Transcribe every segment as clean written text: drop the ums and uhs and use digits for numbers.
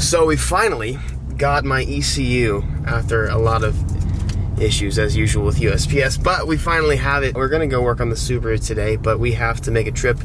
So we finally got my ECU after a lot of issues as usual with USPS, but we finally have it. We're gonna go work on the Subaru today, but we have to make a trip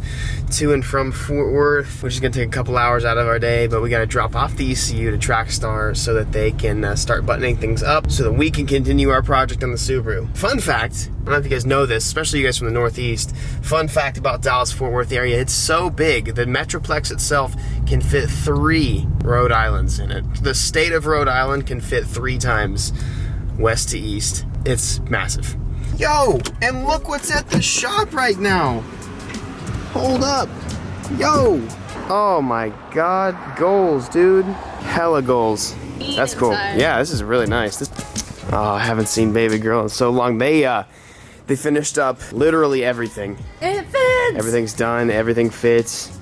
to and from Fort Worth, which is gonna take a couple hours out of our day, but we gotta drop off the ECU to Trackstar so that they can start buttoning things up so that we can continue our project on the Subaru. Fun fact, I don't know if you guys know this, especially you guys from the Northeast, fun fact about Dallas-Fort Worth area, it's so big, the Metroplex itself can fit 3 Rhode Islands in it. The state of Rhode Island can fit 3 times west to east. It's massive. Yo, and look what's at the shop right now. Hold up. Yo. Oh my God, goals, dude. Hella goals. That's cool. Yeah, this is really nice. Oh, I haven't seen baby girl in so long. They finished up literally everything. It fits. Everything's done, everything fits.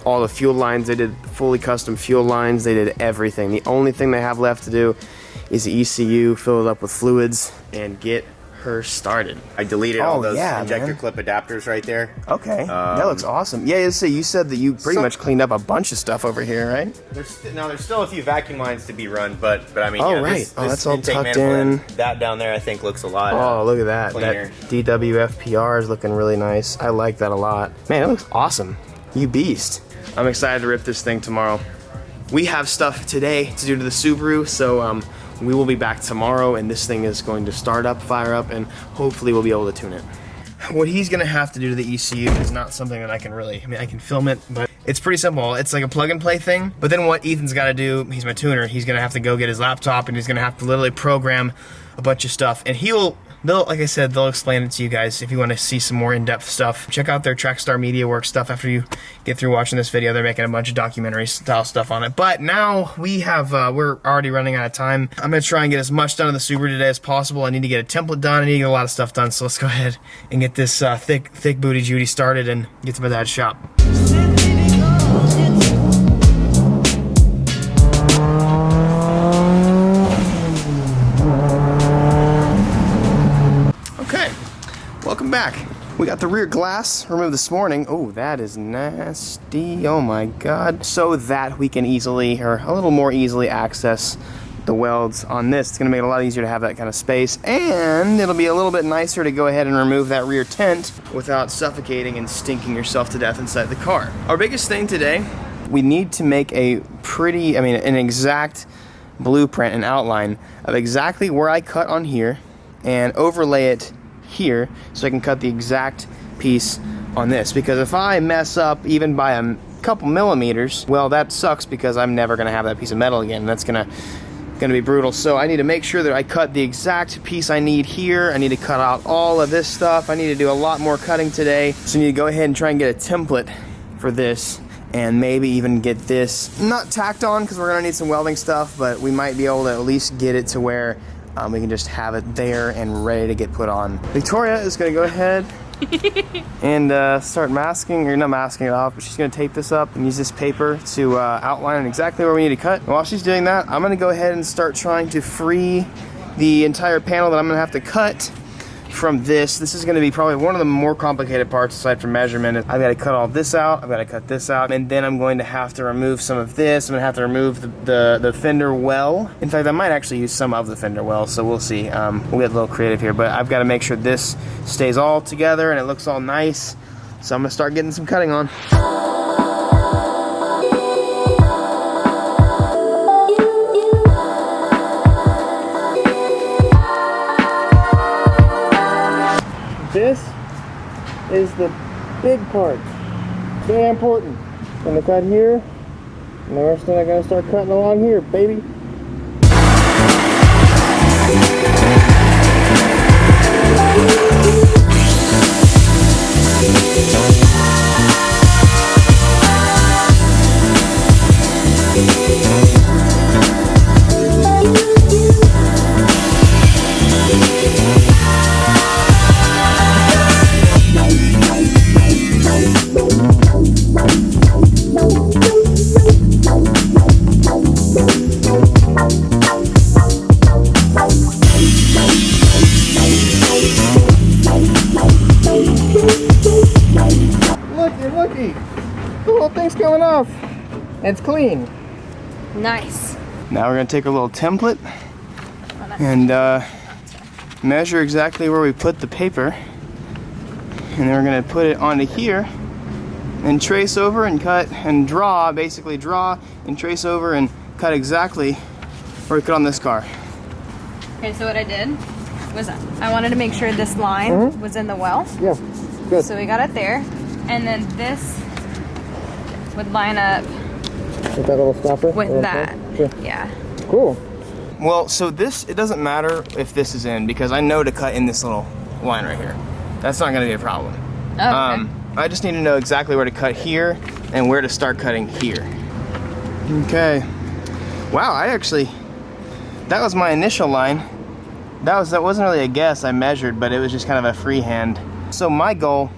All the fuel lines, they did fully custom fuel lines. They did everything. The only thing they have left to do is the ECU, fill it up with fluids, and get her started. I deleted all those injector clip adapters right there. Okay, that looks awesome. Yeah, so you said that you pretty much cleaned up a bunch of stuff over here, right? There's still a few vacuum lines to be run, but I mean, yeah, right. This That's all intake tucked manifold, in. That down there, I think, looks a lot. Oh, look at that. Cleaner. That DWFPR is looking really nice. I like that a lot. Man, it looks awesome. You beast. I'm excited to rip this thing tomorrow. We have stuff today to do to the Subaru, so we will be back tomorrow, and this thing is going to start up, fire up, and hopefully we'll be able to tune it. What he's gonna have to do to the ECU is not something that I can really, I can film it, but it's pretty simple. It's like a plug and play thing, but then what Ethan's gotta do, he's my tuner, he's gonna have to go get his laptop, and he's gonna have to literally program a bunch of stuff, and like I said, they'll explain it to you guys if you want to see some more in-depth stuff. Check out their Trackstar Media Works stuff after you get through watching this video. They're making a bunch of documentary style stuff on it. But now we have, we're already running out of time. I'm going to try and get as much done on the Subaru today as possible. I need to get a template done. I need to get a lot of stuff done. So let's go ahead and get this thick booty Judy started and get to my dad's shop. Welcome back. We got the rear glass removed this morning. Oh, that is nasty. Oh my God. So that we can easily, or a little more easily, access the welds on this. It's gonna make it a lot easier to have that kind of space, and it'll be a little bit nicer to go ahead and remove that rear tent without suffocating and stinking yourself to death inside the car. Our biggest thing today, we need to make an exact blueprint and outline of exactly where I cut on here and overlay it here so I can cut the exact piece on this, because if I mess up even by a couple millimeters, well, that sucks, because I'm never gonna have that piece of metal again. That's gonna be brutal. So I need to make sure that I cut the exact piece I need here. I need to cut out all of this stuff. I need to do a lot more cutting today, so I need to go ahead and try and get a template for this, and maybe even get this not tacked on, because we're gonna need some welding stuff, but we might be able to at least get it to where we can just have it there and ready to get put on. Victoria is gonna go ahead and start masking, or not masking it off, but she's gonna tape this up and use this paper to outline exactly where we need to cut. And while she's doing that, I'm gonna go ahead and start trying to free the entire panel that I'm gonna have to cut from this. This is gonna be probably one of the more complicated parts aside from measurement. I've gotta cut all this out, I've gotta cut this out, and then I'm going to have to remove some of this. I'm gonna have to remove the fender well. In fact, I might actually use some of the fender well, so we'll see. We'll get a little creative here, but I've gotta make sure this stays all together and it looks all nice. So I'm gonna start getting some cutting on. This is the big part. Very important. I'm gonna cut here, and the rest of it I'm gonna start cutting along here, baby. Looky, the whole thing's coming off. It's clean. Nice. Now we're gonna take a little template and measure exactly where we put the paper. And then we're gonna put it onto here and trace over and cut and draw, basically draw and trace over and cut exactly where we cut on this car. Okay, so what I did was I wanted to make sure this line was in the well. Yeah, good. So we got it there. And then this would line up With that little stopper? with that. Sure. Yeah. Cool. Well, so this, it doesn't matter if this is in because I know to cut in this little line right here. That's not gonna be a problem. Oh, okay. I just need to know exactly where to cut here and where to start cutting here. Okay. Wow, that was my initial line. That wasn't really a guess I measured, but it was just kind of a freehand. So my goal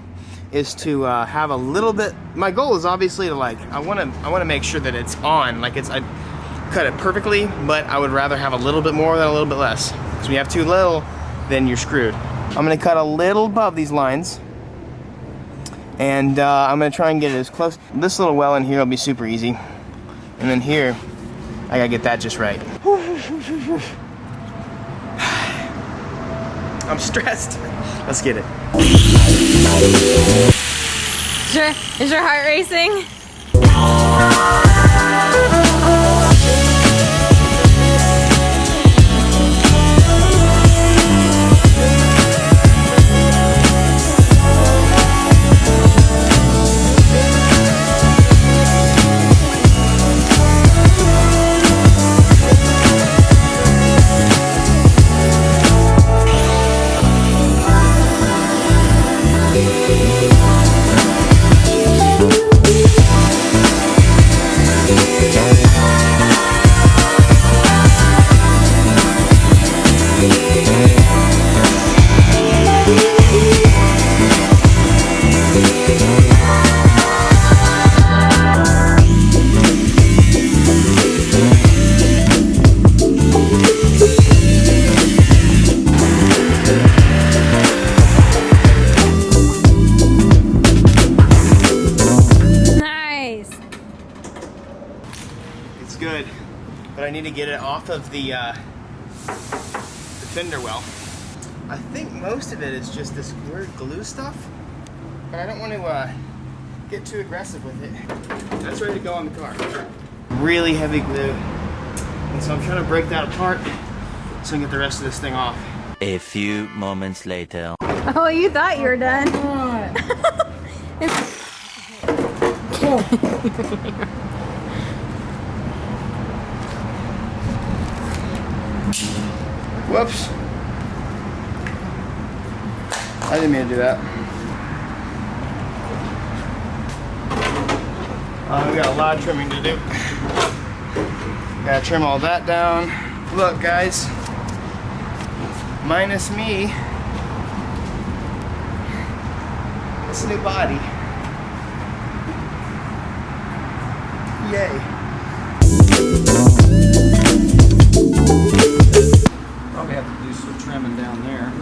is to have a little bit, my goal is obviously to I wanna make sure that it's on, I cut it perfectly, but I would rather have a little bit more than a little bit less. Because when you have too little, then you're screwed. I'm gonna cut a little above these lines, and I'm gonna try and get it as close. This little well in here will be super easy, and then here, I gotta get that just right. I'm stressed. Let's get it. Is your heart racing? Good, but I need to get it off of the fender well. I think most of it is just this weird glue stuff, but I don't want to get too aggressive with it. That's ready to go on the car. Really heavy glue, and so I'm trying to break that apart so I can get the rest of this thing off. A few moments later. Oh, you thought you were done. Whoops. I didn't mean to do that. We got a lot of trimming to do. Gotta trim all that down. Look, guys. Minus me. It's a new body. Yay. Probably have to do some trimming down there.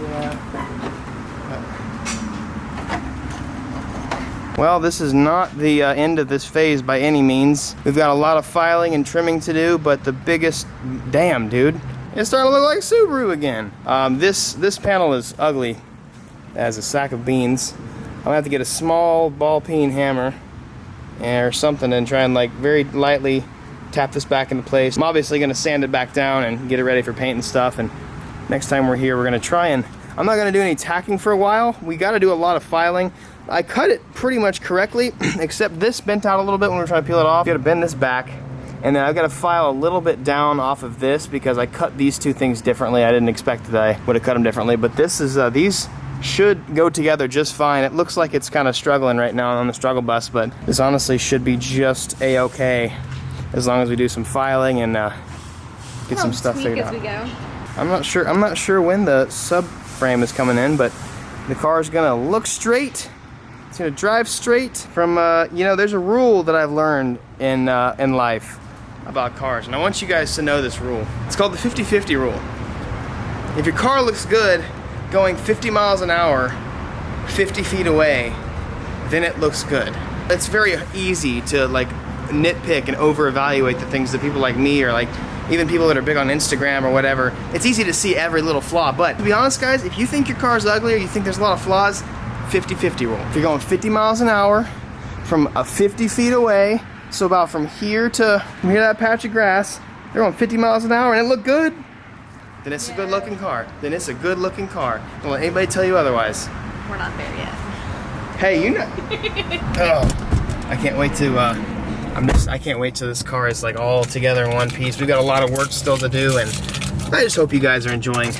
Well, this is not the end of this phase by any means. We've got a lot of filing and trimming to do, but the biggest, damn dude, it's starting to look like Subaru again. This panel is ugly as a sack of beans. I'm gonna have to get a small ball peen hammer or something and try and very lightly tap this back into place. I'm obviously gonna sand it back down and get it ready for paint and stuff, and next time we're here we're gonna try and, I'm not gonna do any tacking for a while. We gotta do a lot of filing. I cut it pretty much correctly, except this bent out a little bit when we were trying to peel it off. Gotta bend this back, and then I've gotta file a little bit down off of this because I cut these two things differently. I didn't expect that I would have cut them differently, but this is, these should go together just fine. It looks like it's kind of struggling right now on the struggle bus, but this honestly should be just a-okay as long as we do some filing and get some stuff figured out. As we go. I'm not sure when the subframe is coming in, but the car is gonna look straight. It's gonna drive straight from, you know, there's a rule that I've learned in life about cars, and I want you guys to know this rule. It's called the 50-50 rule. If your car looks good going 50 miles an hour, 50 feet away, then it looks good. It's very easy to nitpick and over-evaluate the things that people like me or like even people that are big on Instagram or whatever. It's easy to see every little flaw, but to be honest, guys, if you think your car's ugly or you think there's a lot of flaws, 50-50 rule. If you're going 50 miles an hour from 50 feet away, so about from here to that patch of grass, they're going 50 miles an hour and it looked good, then it's a good looking car. Then it's a good looking car. Don't let anybody tell you otherwise. We're not there yet. Hey, you know. Oh, I can't wait to. I can't wait till this car is like all together in one piece. We've got a lot of work still to do, and I just hope you guys are enjoying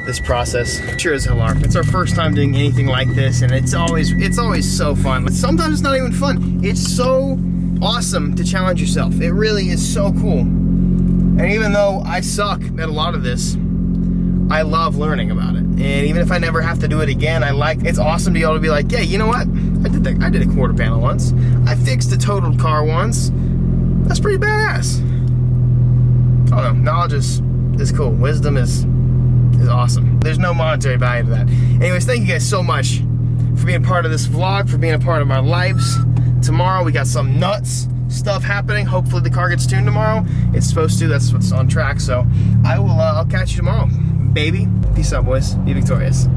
this process. Sure as hell are. It's our first time doing anything like this, and it's always so fun. But sometimes it's not even fun. It's so awesome to challenge yourself. It really is so cool. And even though I suck at a lot of this, I love learning about it. And even if I never have to do it again, it's awesome to be able to be like, yeah, you know what? I did a quarter panel once. I fixed a totaled car once. That's pretty badass. I don't know, knowledge is cool. Wisdom is awesome. There's no monetary value to that. Anyways, thank you guys so much for being part of this vlog, for being a part of our lives. Tomorrow we got some nuts stuff happening. Hopefully the car gets tuned tomorrow. It's supposed to. That's what's on track. So I'll catch you tomorrow, baby. Peace out, boys. Be victorious.